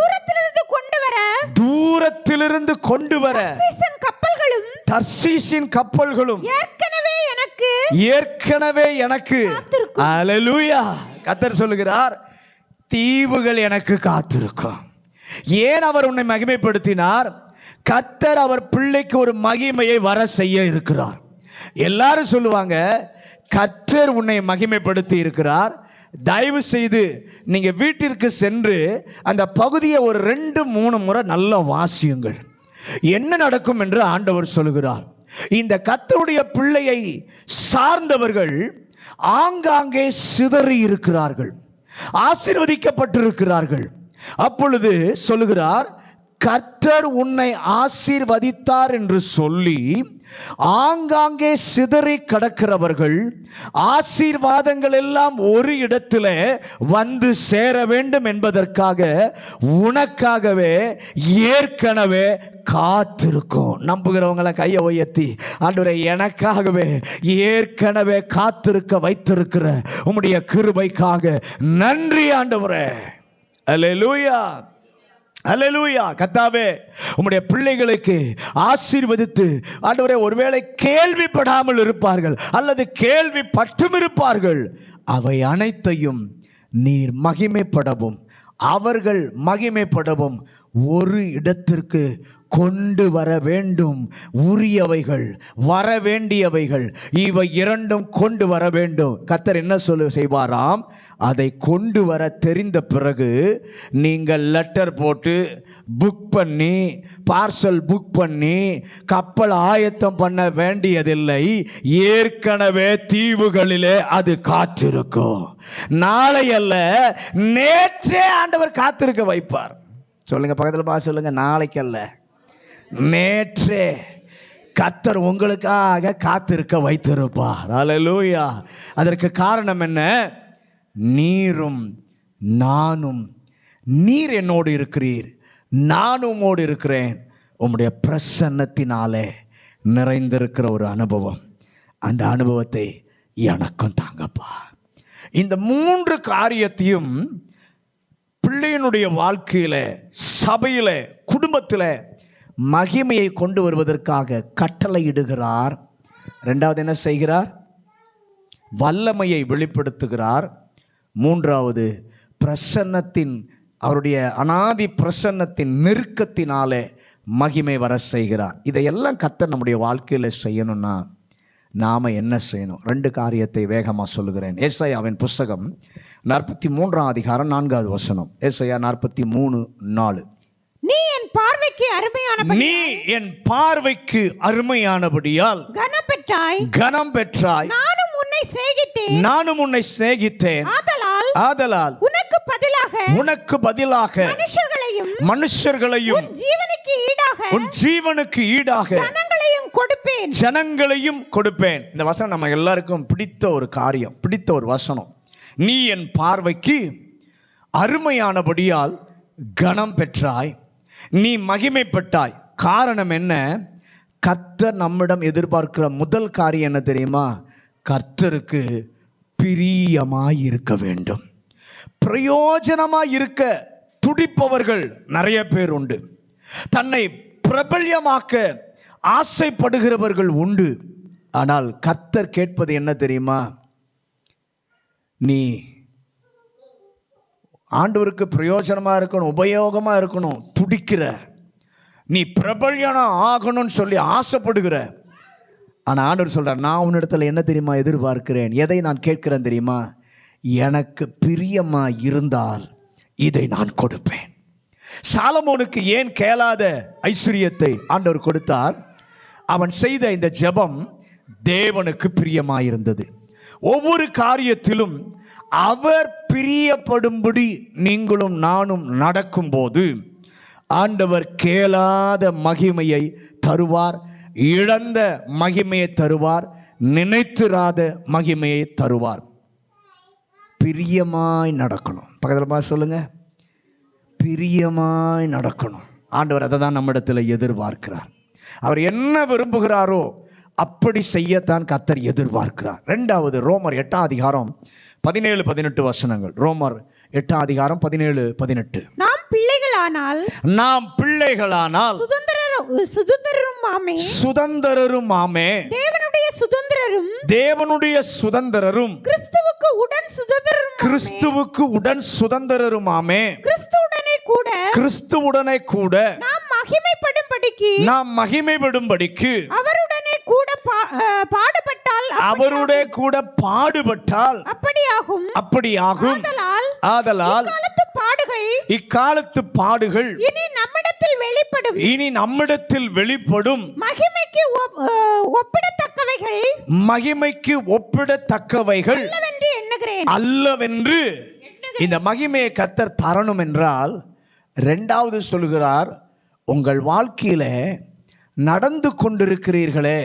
தூரத்திலிருந்து கொண்டு வர தர்சீசின் கப்பல்களும் ஏற்கனவே எனக்கு அல்லேலூயா. கர்த்தர் சொல்லுகிறார், தீவுகள் எனக்கு காத்திருக்கும். ஏன் அவர் உன்னை மகிமைப்படுத்தினார்? கர்த்தர் அவர் பிள்ளைக்கு ஒரு மகிமையை வர செய்ய இருக்கிறார். எல்லாரும் சொல்லுவாங்க, கர்த்தர் உன்னை மகிமைப்படுத்தி இருக்கிறார். தயவு செய்து நீங்க வீட்டிற்கு சென்று அந்த பகுதியை ஒரு 2-3 முறை நல்லா வாசியுங்கள். என்ன நடக்கும் என்று ஆண்டவர் சொல்லுகிறார். இந்த கர்த்தருடைய பிள்ளையை சார்ந்தவர்கள் ஆங்காங்கே சிதறி இருக்கிறார்கள், ஆசீர்வதிக்கப்பட்டிருக்கிறார்கள். அப்பொழுது சொல்லுகிறார், கர்த்தர் உன்னை ஆசீர்வதித்தார் என்று சொல்லி ஆங்காங்கே சிதறி கடக்கிறவர்கள் ஆசீர்வாதங்கள் எல்லாம் ஒரு இடத்துல வந்து சேர வேண்டும் என்பதற்காக உனக்காகவே ஏற்கனவே காத்திருக்கும். நம்புகிறவங்களை கையை உயர்த்தி, ஆண்டவரே, எனக்காகவே ஏற்கனவே காத்திருக்க வைத்திருக்கிற உம்முடைய கிருபைக்காக நன்றி ஆண்டவரே. அல்லேலூயா. அல்லேலூயா. கர்த்தாவே, உம்முடைய பிள்ளைகளுக்கு ஆசீர்வதித்து ஆண்டவரே, ஒருவேளை கேள்விப்படாமல் இருப்பார்கள் அல்லது கேள்விப்பட்டும் இருப்பார்கள், அவை அனைத்தையும் நீர் மகிமைப்படவும் அவர்கள் மகிமைப்படவும் ஒரு இடத்திற்கு கொண்டு வர வேண்டும். உரியவைகள், வர வேண்டியவைகள், இவை இரண்டும் கொண்டு வர வேண்டும். கர்த்தர் என்ன செய்வாராம்? அதை கொண்டு வர தெரிந்த பிறகு நீங்கள் லெட்டர் போட்டு புக் பண்ணி, பார்சல் புக் பண்ணி, கப்பல் ஆயத்தம் பண்ண வேண்டியதில்லை. ஏற்கனவே தீவுகளிலே அது காத்திருக்கும். நாளை அல்ல, நேற்றே ஆண்டவர் காத்திருக்க வைப்பார். சொல்லுங்க, பக்கத்தில் பார்த்து சொல்லுங்க, நாளைக்கு அல்ல, நேற்றே கர்த்தர் உங்களுக்காக காத்திருக்க வைத்திருப்பார். அல்லேலூயா. அதற்கு காரணம் என்ன? நீரும் நானும், நீர் என்னோடு இருக்கிறீர், நானும் உம்மோடு இருக்கிறேன். உம்முடைய பிரசன்னத்தினாலே நிறைந்திருக்கிற ஒரு அனுபவம். அந்த அனுபவத்தை எனக்கும் தாங்கப்பா. இந்த 3 காரியத்தையும் பிள்ளையினுடைய வாழ்க்கையில், சபையில், குடும்பத்தில் மகிமையை கொண்டு வருவதற்காக கட்டளையிடுகிறார். 2வது என்ன செய்கிறார்? வல்லமையை வெளிப்படுத்துகிறார். 3வது பிரசன்னத்தின், அவருடைய அனாதி பிரசன்னத்தின் நெருக்கத்தினாலே மகிமை வர செய்கிறார். இதையெல்லாம் கர்த்தர் நம்முடைய வாழ்க்கையில் செய்யணும்னா நாம் என்ன செய்யணும்? 2 காரியத்தை வேகமாக சொல்லுகிறேன். ஏசாயாவின் புஸ்தகம் 43ஆம் அதிகாரம் 4வது வசனம். ஏசாயா 43:4. நீ என் பார்வைக்கு அருமையானபடி, நீ என் பார்வைக்கு அருமையானபடியால் கனம் பெற்றாய், நானும் உன்னை சிநேகித்தேன், நானும் உன்னை சிநேகித்தேன். ஆதலால் உனக்கு பதிலாக மனுஷர்களையும் உன் ஜீவனுக்கு ஈடாக ஜனங்களையும் கொடுப்பேன். இந்த வசனம் நம்ம எல்லாருக்கும் பிடித்த ஒரு காரியம், பிடித்த ஒரு வசனம். நீ என் பார்வைக்கு அருமையானபடியால் கனம் பெற்றாய், நீ மகிமைப்பட்டாய். காரணம் என்ன? கர்த்தர் நம்மிடம் எதிர்பார்க்கிற முதல் காரியம் என்ன தெரியுமா? கர்த்தருக்கு பிரியமாய் இருக்க வேண்டும். பிரயோஜனமாய் இருக்க துடிப்பவர்கள் நிறைய பேர் உண்டு. தன்னை பிரபல்யமாக்க ஆசைப்படுகிறவர்கள் உண்டு. ஆனால் கர்த்தர் கேட்பது என்ன தெரியுமா? நீ ஆண்டவருக்கு பிரயோஜனமாக இருக்கணும், உபயோகமாக இருக்கணும், துடிக்கிற, நீ பிரபல்யனா ஆகணும்னு சொல்லி ஆசைப்படுகிற. ஆனால் ஆண்டவர் சொல்கிறார், நான் உன்னிடத்தில் என்ன தெரியுமா எதிர்பார்க்கிறேன்? எதை நான் கேட்கிறேன் தெரியுமா? எனக்கு பிரியமாக இருந்தால் இதை நான் கொடுப்பேன். சாலமோனுக்கு ஏன் கேளாத ஐஸ்வரியத்தை ஆண்டவர் கொடுத்தார்? அவன் செய்த இந்த ஜெபம் தேவனுக்கு பிரியமாயிருந்தது. ஒவ்வொரு காரியத்திலும் அவர் பிரியப்படும்படி நீங்களும் நானும் நடக்கும்போது ஆண்டவர் கேளாத மகிமையை தருவார், இழந்த மகிமையை தருவார், நினைத்திராத மகிமையை தருவார். பிரியமாய் நடக்கணும். பக்கத்தில் பார்த்து சொல்லுங்க, பிரியமாய் நடக்கணும். ஆண்டவர் அதை தான் நம்மிடத்தில் எதிர்பார்க்கிறார். அவர் என்ன விரும்புகிறாரோ அப்படி செய்யத்தான் கர்த்தர் எதிர்பார்க்கிறார். 2வது ரோமர் 8ஆம் அதிகாரம் 17-18 வசனங்கள். ரோமர் 8ஆம் அதிகாரம் 17-18. நாம் பிள்ளைகளானால் சுதந்திரருமாமே, தேவனுடைய சுதந்திரரும் கிறிஸ்துவுக்கு உடன் சுதந்திரருமாமே, கிறிஸ்துவுடனே கூட நாம் மகிமைப்படும்படிக்கு அவருடைய கூட பாடுபட்டால் அப்படியாகும். ஆதலால் இக்காலத்து பாடுகள் இனி நம்மிடத்தில் வெளிப்படும் மகிமைக்கு ஒப்பிடத்தக்கவைகள் அல்லவென்று. இந்த மகிமையை கர்த்தர் தரணும் என்றால் 2வது சொல்கிறார், உங்கள் வாழ்க்கையில நடந்து கொண்டிருக்கிறீர்களே,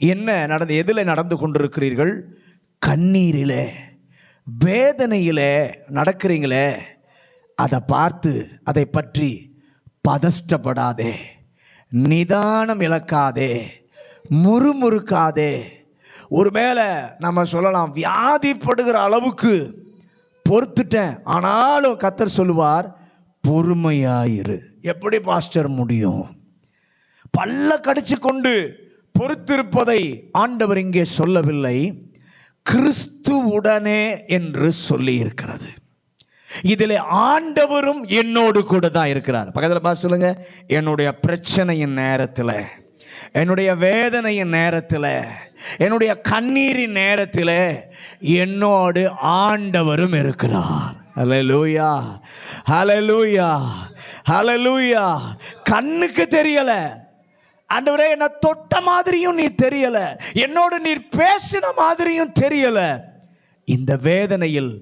என்ன நடந்து, எதில் நடந்து கொண்டிருக்கிறீர்கள்? கண்ணீரிலே, வேதனையிலே நடக்கிறீங்களே, அதை பார்த்து அதை பற்றி பதஷ்டப்படாதே, நிதானம் இழக்காதே, முறுமுறுக்காதே. ஒருவேளை நம்ம சொல்லலாம், வியாதிப்படுகிற அளவுக்கு பொறுத்துட்டேன், ஆனாலும் கர்த்தர் சொல்லுவார், பொறுமையாயிரு. எப்படி பாஸ்டர் முடியும்? பல்ல கடிச்சு கொண்டு பொறுத்திருப்பதை ஆண்டவர் இங்கே சொல்லவில்லை, கிறிஸ்துவுடனே என்று சொல்லி இருக்கிறது. இதில் ஆண்டவரும் என்னோடு கூட தான் இருக்கிறார். பக்கத்தில் பார்த்து சொல்லுங்க, என்னுடைய பிரச்சனையின் நேரத்தில், என்னுடைய வேதனையின் நேரத்தில், என்னுடைய கண்ணீரின் நேரத்தில் என்னோடு ஆண்டவரும் இருக்கிறார். ஹல்லேலூயா, ஹல்லேலூயா, ஹல்லேலூயா. கண்ணுக்கு தெரியல ஆண்டவரே, என்ன தொட்ட மாதிரியும் நீ தெரியல, என்னோடு நீர் பேசின மாதிரியும் தெரியல. இந்த வேதனையில்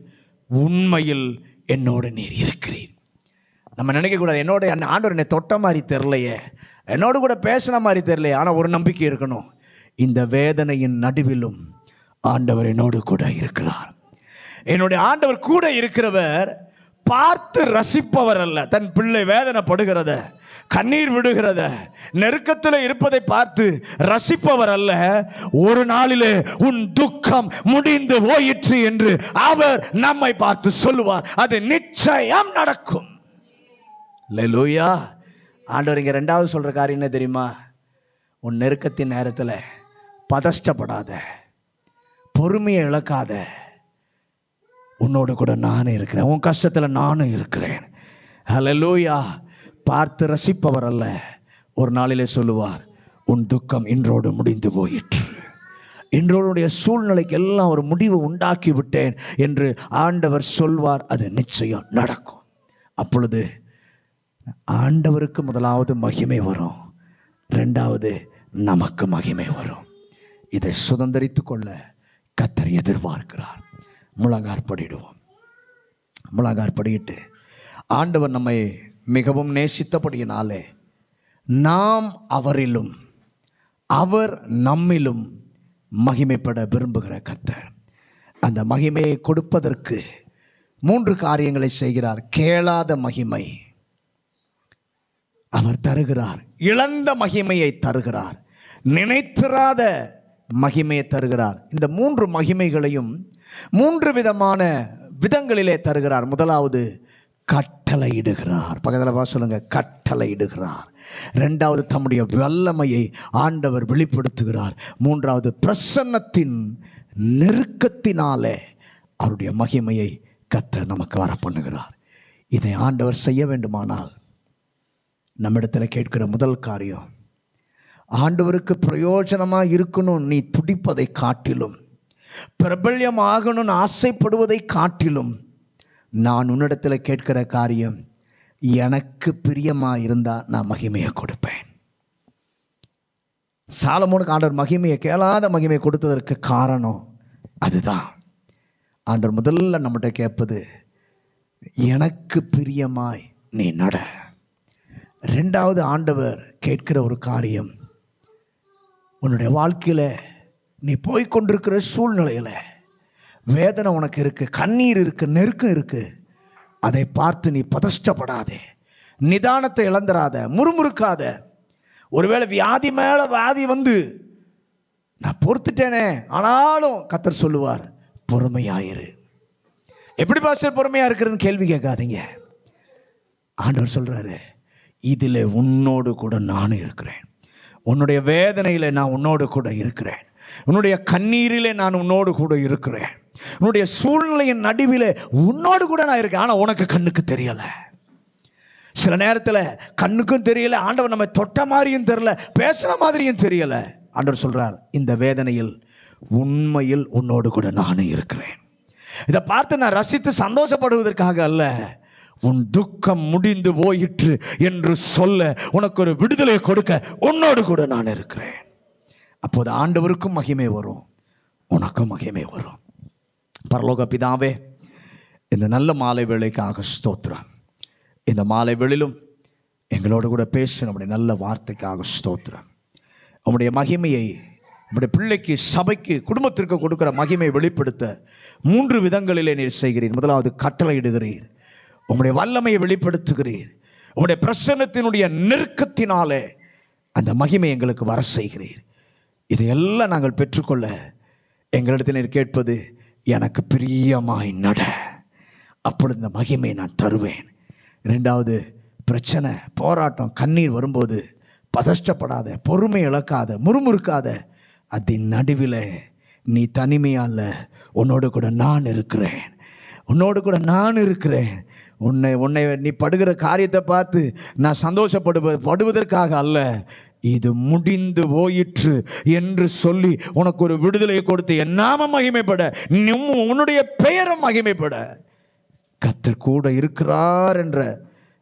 உண்மையில் என்னோடு நீர் இருக்கிறீர். நம்ம நினைக்கக்கூடாது, என்னோட ஆண்டவர் என்னை தொட்ட மாதிரி தெரிலையே, என்னோடு கூட பேசின மாதிரி தெரியலையே. ஆனால் ஒரு நம்பிக்கை இருக்கணும், இந்த வேதனையின் நடுவிலும் ஆண்டவர் என்னோடு கூட இருக்கிறார். என்னுடைய ஆண்டவர் கூட இருக்கிறவர் பார்த்து ரசிப்பவர் அல்ல. தன் பிள்ளை வேதனைப்படுகிறத, கண்ணீர் விடுகிறத, நெருக்கத்தில் இருப்பதை பார்த்து ரசிப்பவர் அல்ல. ஒரு நாளிலே உன் துக்கம் முடிந்து போயிற்று என்று அவர் நம்மை பார்த்து சொல்லுவார். அது நிச்சயம் நடக்கும். அல்லேலூயா. ஆண்டவர் இங்கே ரெண்டாவது சொல்ற காரியம் என்ன தெரியுமா? உன் நெருக்கத்தின் நேரத்தில் பதஷ்டப்படாத, பொறுமையை இழக்காத, உன்னோடு கூட நானும் இருக்கிறேன், உன் கஷ்டத்தில் நானும் இருக்கிறேன். ஹல்லேலூயா. பார்த்து ரசிப்பவர் அல்ல, ஒரு நாளிலே சொல்லுவார், உன் துக்கம் இன்றோடு முடிந்து போயிற்று, இன்றோடைய சூழ்நிலைக்கு எல்லாம் ஒரு முடிவு உண்டாக்கி விட்டேன் என்று ஆண்டவர் சொல்வார். அது நிச்சயம் நடக்கும். அப்பொழுது ஆண்டவருக்கு முதலாவது மகிமை வரும், ரெண்டாவது நமக்கு மகிமை வரும். இதை சுதந்திரித்து கொள்ள கர்த்தர் எதிர்பார்க்கிறார். முழங்காற்படிடுவோம். முழங்காற்படியிட்டு ஆண்டவர் நம்மை மிகவும் நேசித்தபடியினாலே நாம் அவரிலும் அவர் நம்மிலும் மகிமைப்பட விரும்புகிற கர்த்தர் அந்த மகிமையை கொடுப்பதற்கு 3 காரியங்களை செய்கிறார். கேளாத மகிமை அவர் தருகிறார், இழந்த மகிமையை தருகிறார், நினைத்திராத மகிமையை தருகிறார். இந்த 3 மகிமைகளையும் 3 விதமான விதங்களிலே தருகிறார். முதலாவது கட்டளையிடுகிறார். பக்கத்தில் சொல்லுங்க, கட்டளையிடுகிறார். ரெண்டாவது தம்முடைய வல்லமையை ஆண்டவர் வெளிப்படுத்துகிறார். மூன்றாவது பிரசன்னத்தின் நெருக்கத்தினாலே அவருடைய மகிமையை கர்த்தர் நமக்கு வர பண்ணுகிறார். இதை ஆண்டவர் செய்ய வேண்டுமானால் நம்மிடத்தில் கேட்கிற முதல் காரியம், ஆண்டவருக்கு பிரயோஜனமாக இருக்கணும் நீ துடிப்பதை காட்டிலும், பிரபல்யமாகணும்னு ஆசைப்படுவதை காட்டிலும், நான் உன்னிடத்தில் கேட்கிற காரியம், எனக்கு பிரியமாக இருந்தால் நான் மகிமையை கொடுப்பேன். சாலமோனுக்கு ஆண்டவர் மகிமையை, கேளாத மகிமையை கொடுத்ததற்கு காரணம் அதுதான். ஆண்டவர் முதல்ல நம்மகிட்ட கேட்பது, எனக்கு பிரியமாய் நீ நட. ரெண்டாவது ஆண்டவர் கேட்கிற ஒரு காரியம், உன்னுடைய வாழ்க்கையில் நீ போய்கொண்டிருக்கிற சூழ்நிலையில் வேதனை உனக்கு இருக்குது, கண்ணீர் இருக்குது, நெருக்கம் இருக்குது, அதை பார்த்து நீ பதஷ்டப்படாதே, நிதானத்தை இழந்துராத, முறுமுறுக்காத. ஒருவேளை வியாதி மேலே வியாதி வந்து நான் பொறுத்துட்டேனே, ஆனாலும் கர்த்தர் சொல்லுவார், பொறுமையாயிரு. எப்படி பாஸ்டர் பொறுமையாக இருக்கிறதுன்னு கேள்வி கேட்காதீங்க. ஆண்டவர் சொல்கிறாரு, இதில் உன்னோடு கூட நானும் இருக்கிறேன், உன்னுடைய வேதனையில் நான் உன்னோடு கூட இருக்கிறேன், உன்னுடைய கண்ணீரிலே நான் உன்னோடு கூட இருக்கிறேன், உன்னுடைய சூழ்நிலையின் நடுவில் உன்னோடு கூட நான் இருக்கேன். ஆனால் உனக்கு கண்ணுக்கு தெரியலை. சில நேரத்தில் கண்ணுக்கும் தெரியல, ஆண்டவர் நம்ம தொட்ட மாதிரியும் தெரியல, பேசுகிற மாதிரியும் தெரியலை. ஆண்டவர் சொல்கிறார், இந்த வேதனையில் உண்மையில் உன்னோடு கூட நானும் இருக்கிறேன். இதை பார்த்து நான் ரசித்து சந்தோஷப்படுவதற்காக அல்ல, உன் துக்கம் முடிந்து போயிற்று என்று சொல்ல, உனக்கு ஒரு விடுதலை கொடுக்க உன்னோடு கூட நான் இருக்கிறேன். அப்போது ஆண்டவருக்கும் மகிமை வரும், உனக்கும் மகிமை வரும். பரலோக பிதாவே, இந்த நல்ல மாலை வேளைக்காக ஸ்தோத்திரம். இந்த மாலை வேளையிலும் எங்களோடு கூட பேச நம்முடைய நல்ல வார்த்தைக்காக ஸ்தோத்திரம். உம்முடைய மகிமையை நம்முடைய பிள்ளைக்கு, சபைக்கு, குடும்பத்திற்கு கொடுக்கிற மகிமையை வெளிப்படுத்த 3 விதங்களிலே நீர் செய்கிறீர். முதலாவது கட்டளையிடுகிறீர், உம்முடைய வல்லமையை வெளிப்படுத்துகிறீர், உம்முடைய பிரசன்னத்தினுடைய நெருக்கத்தினாலே அந்த மகிமை எங்களுக்கு வர செய்கிறீர். இதையெல்லாம் நாங்கள் பெற்றுக்கொள்ள எங்களிடத்தில் நீர் கேட்பது, எனக்கு பிரியமாய் நட, அப்பொழுது இந்த மகிமை நான் தருவேன். ரெண்டாவது, பிரச்சனை, போராட்டம், கண்ணீர் வரும்போது பதஷ்டப்படாத, பொறுமை இழக்காத, முறுமுறுக்காத. அதன் நடுவில் நீ தனிமையால, உன்னோடு கூட நான் இருக்கிறேன், உன்னோடு கூட நான் இருக்கிறேன். உன்னை நீ படுகிற காரியத்தை பார்த்து நான் சந்தோஷப்படுவதற்காக அல்ல, இது முடிந்து போயிற்று என்று சொல்லி உனக்கு ஒரு விடுதலையை கொடுத்து என் நாமம் மகிமைப்பட, உன்னுடைய பெயரும் மகிமைப்பட கர்த்தர் கூட இருக்கிறார் என்ற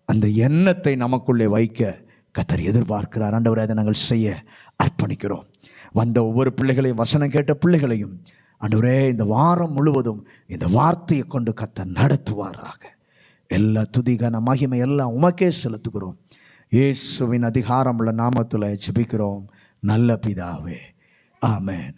அந்த எண்ணத்தை நமக்குள்ளே வைக்க கர்த்தர் எதிர்பார்க்கிறார். ஆண்டவரே, அதை நாங்கள் செய்ய அர்ப்பணிக்கிறோம். வந்த ஒவ்வொரு பிள்ளைகளையும், வசனம் கேட்ட பிள்ளைகளையும் ஆண்டவரே, இந்த வாரம் முழுவதும் இந்த வார்த்தையை கொண்டு கர்த்தர் நடத்துவாராக. எல்லா துதிகான மகிமை எல்லாம் உமக்கே செலுத்துகிறோம். இயேசுவின் அதிகாரமுள்ள நாமத்தில் ஜெபிக்கிறோம் நல்ல பிதாவே, ஆமென்.